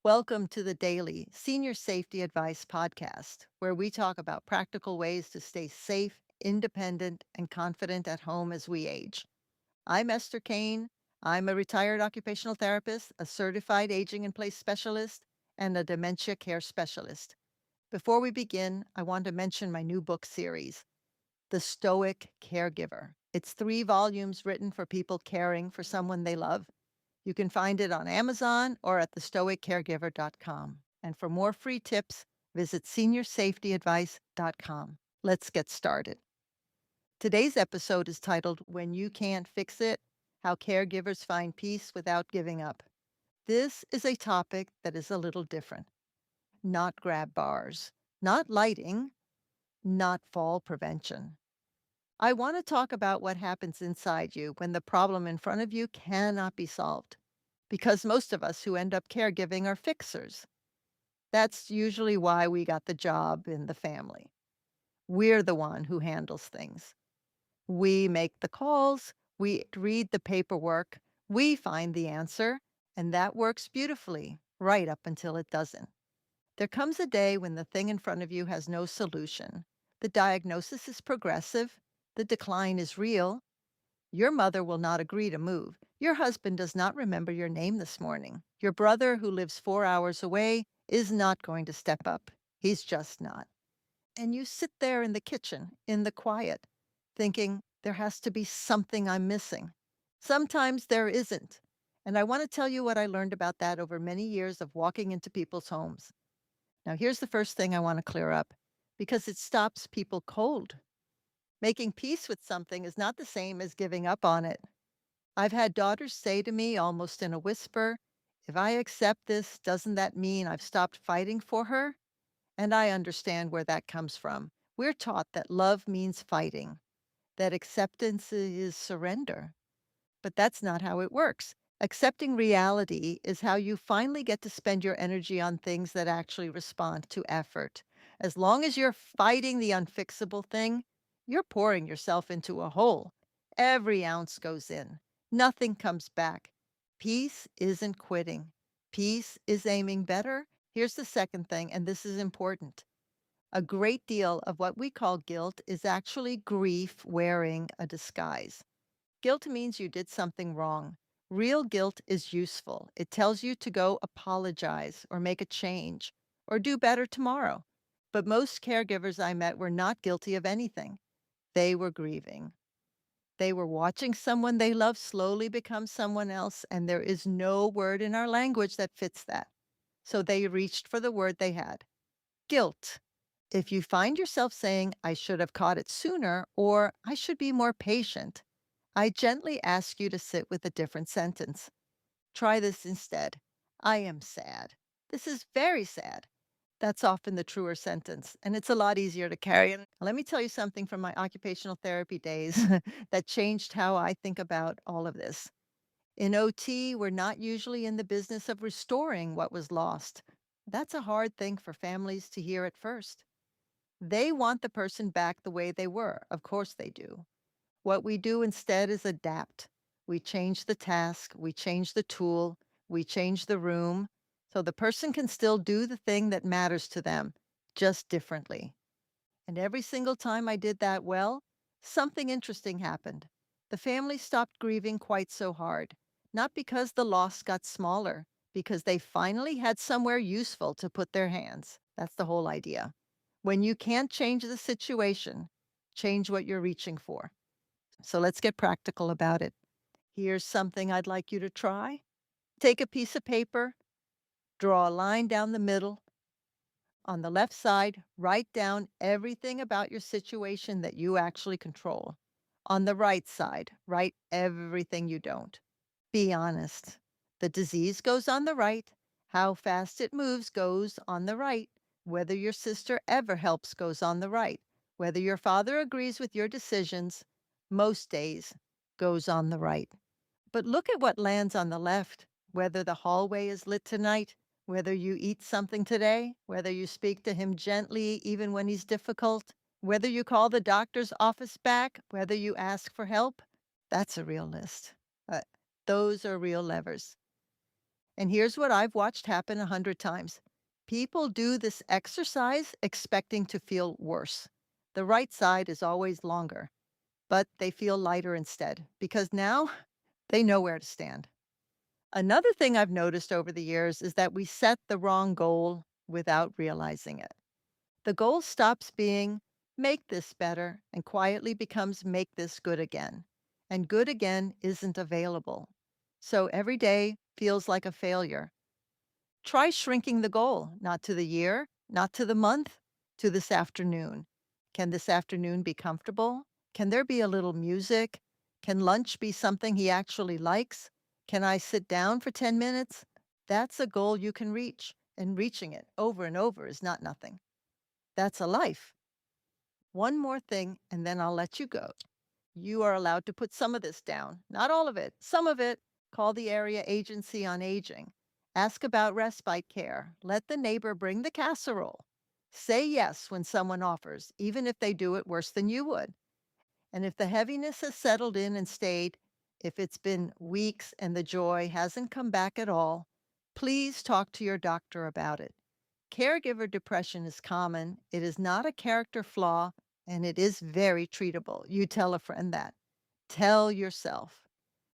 Welcome to the Daily Senior Safety Advice Podcast, where we talk about practical ways to stay safe, independent, and confident at home as we age. I'm Esther Kane. I'm a retired occupational therapist, a certified aging in place specialist, and a dementia care specialist. Before we begin, I want to mention my new book series, The Stoic Caregiver. It's 3 volumes written for people caring for someone they love. You can find it on Amazon or at thestoiccaregiver.com. And for more free tips, visit seniorsafetyadvice.com. Let's get started. Today's episode is titled When You Can't Fix It: How Caregivers Find Peace Without Giving Up. This is a topic that is a little different. Not grab bars, not lighting, not fall prevention. I want to talk about what happens inside you when the problem in front of you cannot be solved. Because most of us who end up caregiving are fixers. That's usually why we got the job in the family. We're the one who handles things. We make the calls, we read the paperwork, we find the answer, and that works beautifully right up until it doesn't. There comes a day when the thing in front of you has no solution. The diagnosis is progressive, the decline is real. Your mother will not agree to move. Your husband does not remember your name this morning. Your brother, who lives 4 hours away, is not going to step up. He's just not. And you sit there in the kitchen, in the quiet, thinking, there has to be something I'm missing. Sometimes there isn't. And I want to tell you what I learned about that over many years of walking into people's homes. Now, here's the first thing I want to clear up because it stops people cold. Making peace with something is not the same as giving up on it. I've had daughters say to me almost in a whisper, if I accept this, doesn't that mean I've stopped fighting for her? And I understand where that comes from. We're taught that love means fighting, that acceptance is surrender. But that's not how it works. Accepting reality is how you finally get to spend your energy on things that actually respond to effort. As long as you're fighting the unfixable thing, you're pouring yourself into a hole. Every ounce goes in, nothing comes back. Peace isn't quitting, peace is aiming better. Here's the second thing, and this is important. A great deal of what we call guilt is actually grief wearing a disguise. Guilt means you did something wrong. Real guilt is useful. It tells you to go apologize or make a change or do better tomorrow. But most caregivers I met were not guilty of anything. They were grieving. They were watching someone they love slowly become someone else, and there is no word in our language that fits that. So they reached for the word they had: guilt. If you find yourself saying, I should have caught it sooner, or I should be more patient, I gently ask you to sit with a different sentence. Try this instead. I am sad. This is very sad. That's often the truer sentence, and it's a lot easier to carry. And let me tell you something from my occupational therapy days that changed how I think about all of this. In OT, we're not usually in the business of restoring what was lost. That's a hard thing for families to hear at first. They want the person back the way they were. Of course they do. What we do instead is adapt. We change the task, we change the tool, we change the room, so the person can still do the thing that matters to them, just differently. And every single time I did that well, something interesting happened. The family stopped grieving quite so hard, not because the loss got smaller, because they finally had somewhere useful to put their hands. That's the whole idea. When you can't change the situation, change what you're reaching for. So let's get practical about it. Here's something I'd like you to try. Take a piece of paper, draw a line down the middle. On the left side, write down everything about your situation that you actually control. On the right side, write everything you don't. Be honest. The disease goes on the right. How fast it moves goes on the right. Whether your sister ever helps goes on the right. Whether your father agrees with your decisions, most days goes on the right. But look at what lands on the left, whether the hallway is lit tonight, whether you eat something today, whether you speak to him gently even when he's difficult, whether you call the doctor's office back, whether you ask for help. That's a real list. Uh, those are real levers. And here's what I've watched happen 100 times. People do this exercise expecting to feel worse. The right side is always longer, but they feel lighter instead because now they know where to stand. Another thing I've noticed over the years is that we set the wrong goal without realizing it. The goal stops being make this better and quietly becomes make this good again. And good again isn't available. So every day feels like a failure. Try shrinking the goal, not to the year, not to the month, to this afternoon. Can this afternoon be comfortable? Can there be a little music? Can lunch be something he actually likes? Can I sit down for 10 minutes? That's a goal you can reach, and reaching it over and over is not nothing. That's a life. One more thing, and then I'll let you go. You are allowed to put some of this down, not all of it, some of it. Call the area agency on aging. Ask about respite care. Let the neighbor bring the casserole. Say yes when someone offers, even if they do it worse than you would. And if the heaviness has settled in and stayed, if it's been weeks and the joy hasn't come back at all, please talk to your doctor about it. Caregiver depression is common. It is not a character flaw, and it is very treatable. You tell a friend that. Tell yourself.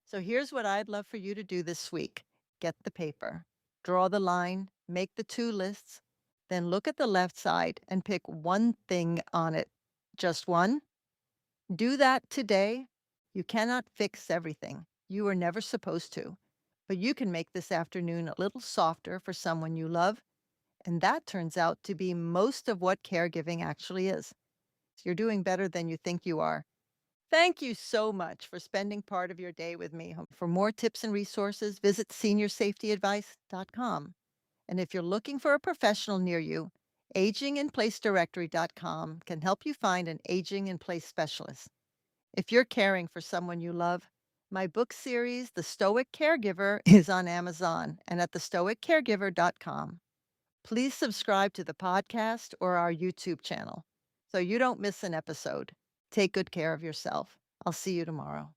So here's what I'd love for you to do this week. Get the paper, draw the line, make the two lists, then look at the left side and pick one thing on it. Just one. Do that today. You cannot fix everything. You were never supposed to. But you can make this afternoon a little softer for someone you love. And that turns out to be most of what caregiving actually is. So you're doing better than you think you are. Thank you so much for spending part of your day with me. For more tips and resources, visit seniorsafetyadvice.com. And if you're looking for a professional near you, aginginplacedirectory.com can help you find an aging in place specialist. If you're caring for someone you love, my book series, The Stoic Caregiver, is on Amazon and at thestoiccaregiver.com. Please subscribe to the podcast or our YouTube channel so you don't miss an episode. Take good care of yourself. I'll see you tomorrow.